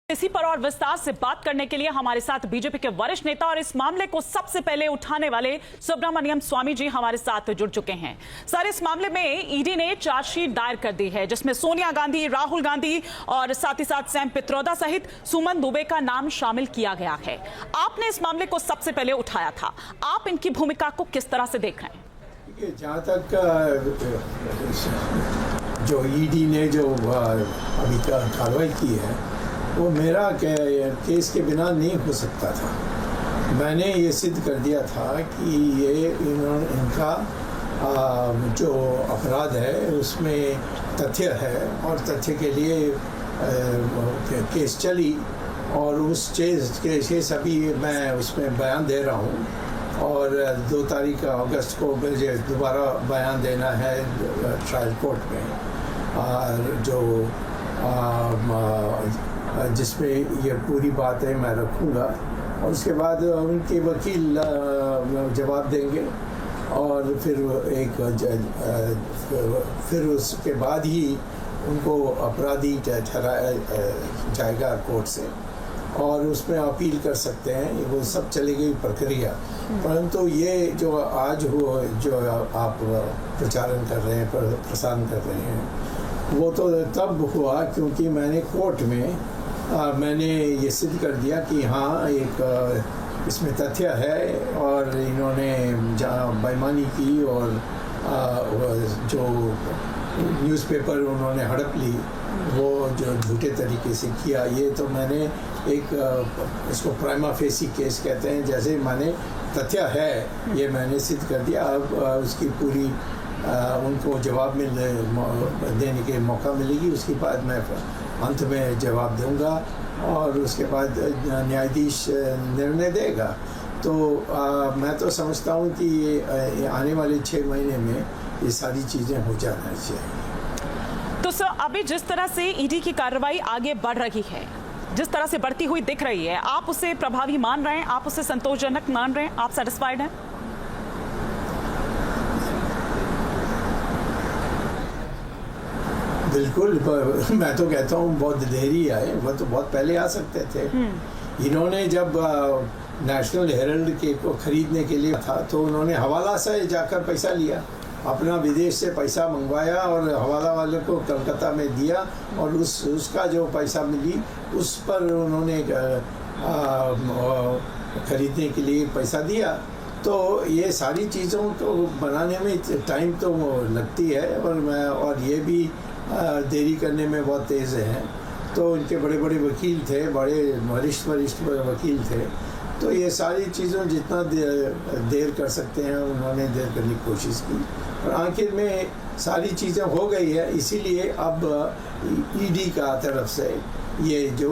इसी पर और विस्तार से बात करने के लिए हमारे साथ बीजेपी के वरिष्ठ नेता और इस मामले को सबसे पहले उठाने वाले सुब्रमण्यम स्वामी जी हमारे साथ जुड़ चुके हैं। सर, इस मामले में ईडी ने चार्जशीट दायर कर दी है जिसमें सोनिया गांधी, राहुल गांधी और साथ ही साथ सैम पित्रोदा सहित सुमन दुबे का नाम शामिल किया गया है। आपने इस मामले को सबसे पहले उठाया था, आप इनकी भूमिका को किस तरह से देख रहे हैं? जहाँ तक जो ईडी ने जो अभी कार्रवाई की है वो मेरा केस के बिना नहीं हो सकता था। मैंने ये सिद्ध कर दिया था कि ये इनका जो अपराध है उसमें तथ्य है और तथ्य के लिए केस चली और उस केस अभी मैं उसमें बयान दे रहा हूँ और 2 तारीख अगस्त को मुझे दोबारा बयान देना है ट्रायल कोर्ट में, और जो जिसमें ये पूरी बातें मैं रखूँगा और उसके बाद उनके वकील जवाब देंगे और फिर उसके बाद ही उनको अपराधी ठहराया जाएगा कोर्ट से और उसमें अपील कर सकते हैं। वो सब चलेगी प्रक्रिया। परंतु ये जो आज जो आप प्रचारण कर रहे हैं, प्रसारण कर रहे हैं, वो तो तब हुआ क्योंकि मैंने कोर्ट में मैंने ये सिद्ध कर दिया कि हाँ एक इसमें तथ्य है और इन्होंने जहाँ बेईमानी की और जो न्यूज़पेपर उन्होंने हड़प ली वो जो झूठे तरीके से किया, ये तो मैंने एक इसको प्राइमा फेसी केस कहते हैं, जैसे माने तथ्य है ये मैंने सिद्ध कर दिया। अब उसकी पूरी उनको जवाब देने के मौका मिलेगी, उसके बाद मैं अंत में जवाब दूंगा और उसके बाद न्यायाधीश निर्णय देगा। तो मैं तो समझता हूँ कि ये आने वाले 6 महीने में ये सारी चीज़ें हो जाना चाहिए। तो सर, अभी जिस तरह से ईडी की कार्रवाई आगे बढ़ रही है, जिस तरह से बढ़ती हुई दिख रही है, आप उसे प्रभावी मान रहे हैं, आप उसे संतोषजनक मान रहे हैं, आप सेटिस्फाइड हैं? बिल्कुल, मैं तो कहता हूँ बहुत देरी आए, वो तो बहुत पहले आ सकते थे। इन्होंने जब नेशनल हेरल्ड के को खरीदने के लिए था तो उन्होंने हवाला से जाकर पैसा लिया, अपना विदेश से पैसा मंगवाया और हवाला वाले को कलकत्ता में दिया और उसका जो पैसा मिली उस पर उन्होंने खरीदने के लिए पैसा दिया। तो ये सारी चीज़ों को बनाने में टाइम तो लगती है और ये भी देरी करने में बहुत तेज़ हैं। तो इनके बड़े बड़े वकील थे, बड़े वरिष्ठ वकील थे, तो ये सारी चीज़ों जितना देर कर सकते हैं उन्होंने देर करने की कोशिश की और आखिर में सारी चीज़ें हो गई है। इसीलिए अब ईडी का तरफ से ये जो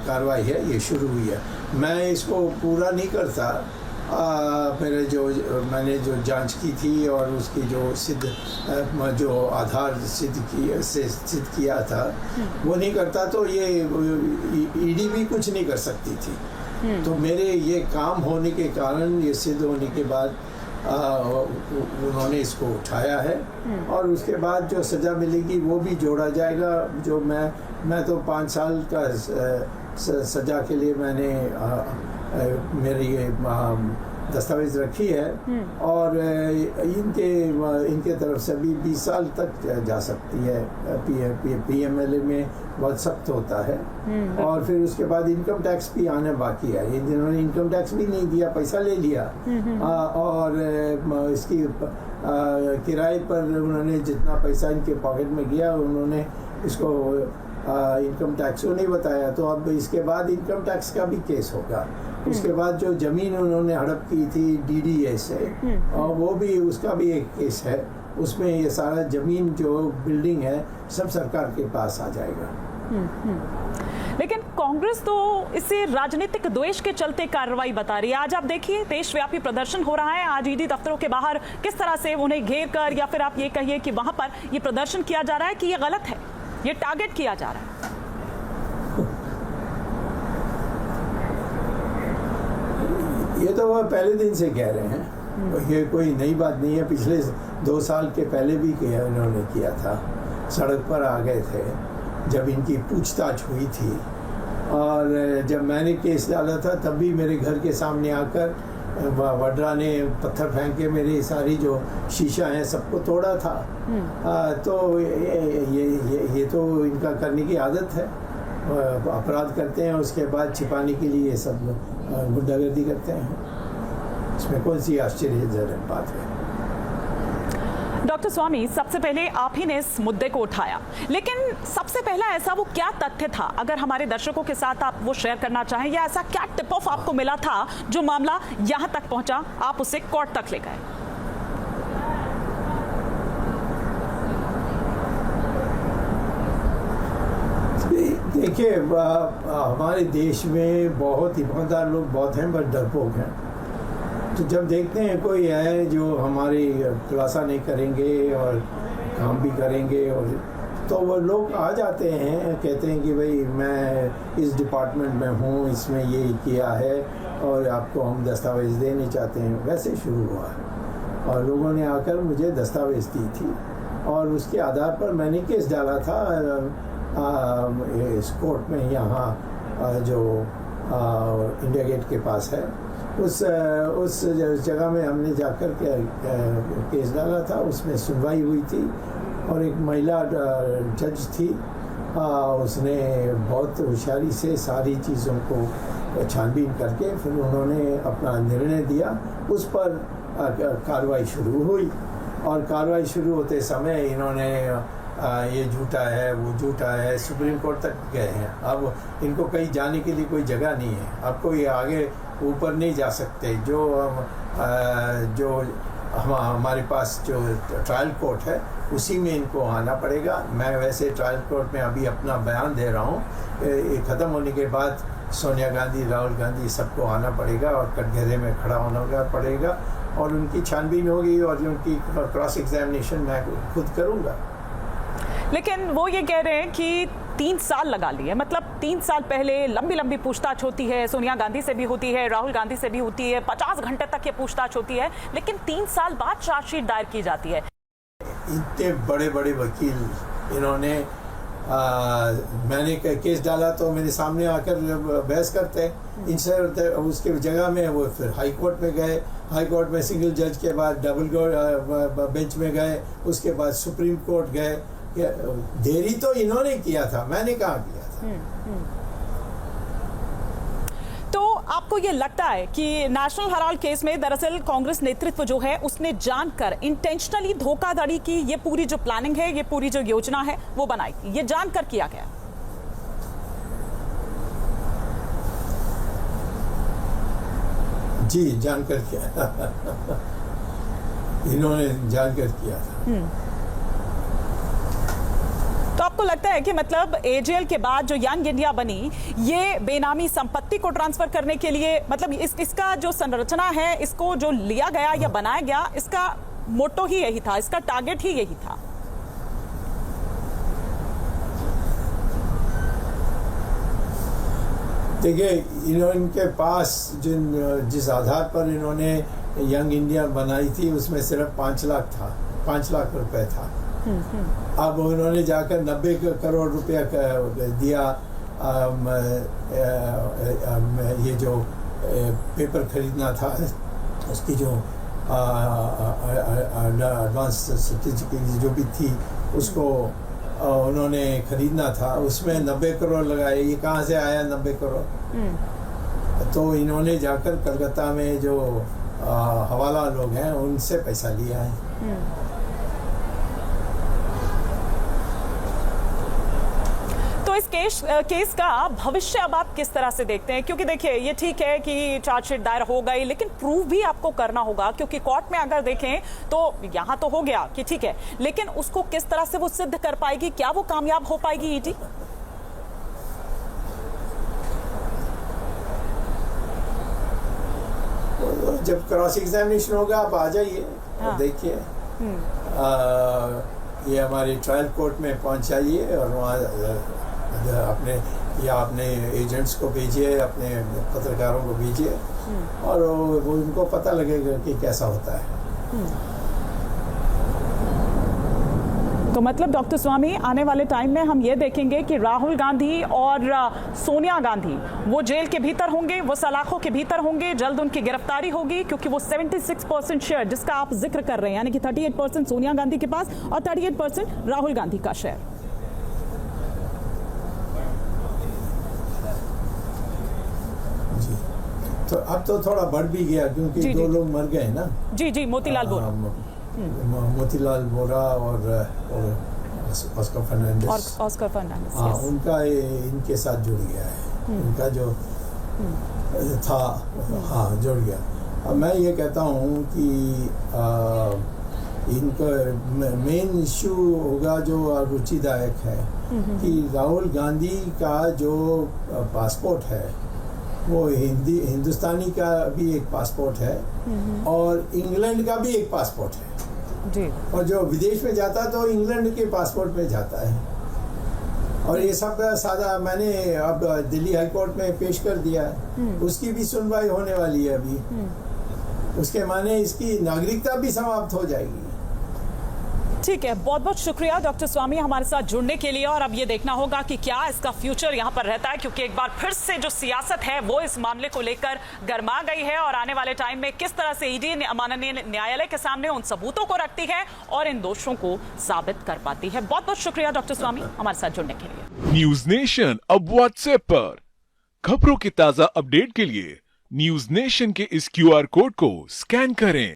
कार्रवाई है ये शुरू हुई है। मैं इसको पूरा नहीं करता, मैंने जो जांच की थी और उसकी जो आधार सिद्ध किया था वो नहीं करता तो ये ईडी भी कुछ नहीं कर सकती थी। तो मेरे ये काम होने के कारण, ये सिद्ध होने के बाद उन्होंने इसको उठाया है और उसके बाद जो सज़ा मिलेगी वो भी जोड़ा जाएगा। जो मैं तो 5 साल का सज़ा के लिए मैंने मेरी ये दस्तावेज रखी है और इनके तरफ से भी 20 साल तक जा सकती है। पीएमएलए में बहुत सख्त होता है और फिर उसके बाद इनकम टैक्स भी आने बाकी है। इन्होंने इनकम टैक्स भी नहीं दिया, पैसा ले लिया और इसकी किराए पर उन्होंने जितना पैसा इनके पॉकेट में गया उन्होंने इसको इनकम टैक्स को नहीं बताया। तो अब इसके बाद इनकम टैक्स का भी केस होगा। उसके बाद जो ज़मीन उन्होंने हड़प की थी डीडीए से और वो भी, उसका भी एक केस है। उसमें ये सारा ज़मीन जो बिल्डिंग है सब सरकार के पास आ जाएगा। लेकिन कांग्रेस तो इसे राजनीतिक द्वेष के चलते कार्रवाई बता रही है। आज आप देखिए देशव्यापी प्रदर्शन हो रहा है। आज ईडी दफ्तरों के बाहर किस तरह से उन्हें घेर कर, या फिर आप ये कहिए कि वहां पर ये प्रदर्शन किया जा रहा है कि ये गलत है, ये टारगेट किया जा रहा है। ये तो वह पहले दिन से कह रहे हैं, ये कोई नई बात नहीं है। पिछले 2 साल के पहले भी इन्होंने किया था, सड़क पर आ गए थे जब इनकी पूछताछ हुई थी। और जब मैंने केस डाला था तब भी मेरे घर के सामने आकर वड्रा ने पत्थर फेंक के मेरी सारी जो शीशा है सबको तोड़ा था। तो ये तो इनका करने की आदत है, अपराध करते हैं उसके बाद छिपाने के लिए ये सब गुंडागर्दी करते हैं। इसमें कौन सी आश्चर्यजनक बात है। डॉक्टर स्वामी, सबसे पहले आप ही ने इस मुद्दे को उठाया, लेकिन सबसे पहला ऐसा वो क्या तथ्य था, अगर हमारे दर्शकों के साथ आप वो शेयर करना चाहें, या ऐसा क्या टिप ऑफ आपको मिला था जो मामला यहां तक पहुंचा, आप उसे कोर्ट तक ले गए? देखिए, हमारे देश में बहुत ईमानदार लोग बहुत हैं, बस डरपोक हैं। तो जब देखते हैं कोई है जो हमारी खुलासा नहीं करेंगे और काम भी करेंगे, और तो वो लोग आ जाते हैं, कहते हैं कि भाई मैं इस डिपार्टमेंट में हूँ, इसमें ये किया है और आपको हम दस्तावेज़ देने चाहते हैं। वैसे शुरू हुआ है और लोगों ने आकर मुझे दस्तावेज़ दी थी और उसके आधार पर मैंने केस डाला था इस कोर्ट में, यहाँ जो इंडिया गेट के पास है, उस जगह में हमने जाकर के केस डाला था। उसमें सुनवाई हुई थी और एक महिला जज थी, उसने बहुत होशियारी से सारी चीज़ों को छानबीन करके फिर उन्होंने अपना निर्णय दिया। उस पर कार्रवाई शुरू हुई और कार्रवाई शुरू होते समय इन्होंने ये झूठा है, वो झूठा है, सुप्रीम कोर्ट तक गए हैं। अब इनको कहीं जाने के लिए कोई जगह नहीं है, अब कोई आगे ऊपर नहीं जा सकते। जो हमारे पास जो ट्रायल कोर्ट है उसी में इनको आना पड़ेगा। मैं वैसे ट्रायल कोर्ट में अभी अपना बयान दे रहा हूँ, ये ख़त्म होने के बाद सोनिया गांधी, राहुल गांधी सबको आना पड़ेगा और कटघरे में खड़ा होना पड़ेगा और उनकी छानबीन होगी और उनकी क्रॉस एग्जामिनेशन मैं खुद करूँगा। लेकिन वो ये कह रहे हैं कि 3 साल लगा लिए, मतलब 3 साल पहले लंबी लंबी पूछताछ होती है, सोनिया गांधी से भी होती है, राहुल गांधी से भी होती है, 50 घंटे तक ये पूछताछ होती है, लेकिन 3 साल बाद चार्जशीट दायर की जाती है। इतने बड़े बड़े वकील इन्होंने मैंने केस डाला तो मेरे सामने आकर बहस करते, इनसे उसके जगह में वो फिर हाई कोर्ट में गए, हाई कोर्ट में सिंगल जज के बाद डबल बेंच में गए, उसके बाद सुप्रीम कोर्ट गए। देरी तो इन्होंने किया था, मैंने कहाँ किया था। तो आपको ये लगता है कि नेशनल हेराल्ड केस में दरअसल कांग्रेस नेतृत्व जो है उसने जानकर इंटेंशनली धोखाधड़ी की, ये पूरी जो प्लानिंग है, ये पूरी जो योजना है वो बनाई थी, ये जानकर किया गया? जी, जानकर किया इन्होंने जानकर किया था। तो आपको लगता है कि मतलब एजेएल के बाद जो यंग इंडिया बनी, ये बेनामी संपत्ति को ट्रांसफर करने के लिए, मतलब इसका जो संरचना है, इसको जो लिया गया या बनाया गया, इसका मोटो ही यही था, इसका टारगेट ही यही था? देखिए, इनके पास जिस आधार पर इन्होंने यंग इंडिया बनाई थी उसमें सिर्फ 5 लाख था, 5 लाख रुपए था। अब उन्होंने जाकर 90 करोड़ रुपया दिया। ये जो पेपर खरीदना था, उसकी जो एडवांस सर्टिफिकेट जो भी थी उसको उन्होंने खरीदना था, उसमें 90 करोड़ लगाए। ये कहाँ से आया 90 करोड़? तो इन्होंने जाकर कलकत्ता में जो हवाला लोग हैं उनसे पैसा लिया है। तो इस केस का भविष्य अब आप किस तरह से देखते हैं? क्योंकि देखिए, ये ठीक है कि चार्जशीट दायर हो गई, लेकिन प्रूव भी आपको करना होगा, क्योंकि कोर्ट में अगर देखें तो यहाँ तो हो गया कि ठीक है, लेकिन उसको किस तरह से वो सिद्ध कर पाएगी? क्या वो कामयाब हो पाएगी ईडी? जब क्रॉस एग्जामिनेशन होगा आप आ जाइए। हाँ। देखिए, ये हमारे ट्रायल कोर्ट में पहुंचाइए और वहाँ अपने एजेंट्स को भेजिए, अपने पत्रकारों को भेजिए और वो उनको पता लगेगा कि कैसा होता है। तो मतलब डॉक्टर स्वामी आने वाले टाइम में हम ये देखेंगे कि राहुल गांधी और सोनिया गांधी वो जेल के भीतर होंगे, वो सलाखों के भीतर होंगे, जल्द उनकी गिरफ्तारी होगी, क्योंकि वो 76% शेयर जिसका आप जिक्र कर रहे हैं, यानी कि 38% सोनिया गांधी के पास और 38% राहुल गांधी का शेयर। जी, तो अब तो थोड़ा बढ़ भी गया क्योंकि जी, दो जी। लोग मर गए ना। जी जी, मोतीलाल वोरा मोतीलाल वोरा और ऑस्कर फर्नांडिस। और ऑस्कर फर्नांडिस, हाँ, yes। उनका इनके साथ जुड़ गया है, उनका जो था हाँ जुड़ गया। अब मैं ये कहता हूँ कि इनका मेन इश्यू होगा जो रुचिदायक है कि राहुल गांधी का जो पासपोर्ट है वो हिंदुस्तानी का भी एक पासपोर्ट है और इंग्लैंड का भी एक पासपोर्ट है जी। और जो विदेश में जाता है तो इंग्लैंड के पासपोर्ट में जाता है। और ये सब सादा मैंने अब दिल्ली हाई कोर्ट में पेश कर दिया है, उसकी भी सुनवाई होने वाली है अभी। उसके माने इसकी नागरिकता भी समाप्त हो जाएगी। ठीक है, बहुत बहुत शुक्रिया डॉक्टर स्वामी हमारे साथ जुड़ने के लिए। और अब ये देखना होगा कि क्या इसका फ्यूचर यहाँ पर रहता है, क्योंकि एक बार फिर से जो सियासत है वो इस मामले को लेकर गर्मा गई है और आने वाले टाइम में किस तरह से ईडी माननीय न्यायालय के सामने उन सबूतों को रखती है और इन दोषों को साबित कर पाती है। बहुत बहुत शुक्रिया डॉक्टर स्वामी हमारे साथ जुड़ने के लिए। न्यूज नेशन अब व्हाट्सएप पर खबरों के ताजा अपडेट के लिए न्यूज नेशन के इस QR कोड को स्कैन करें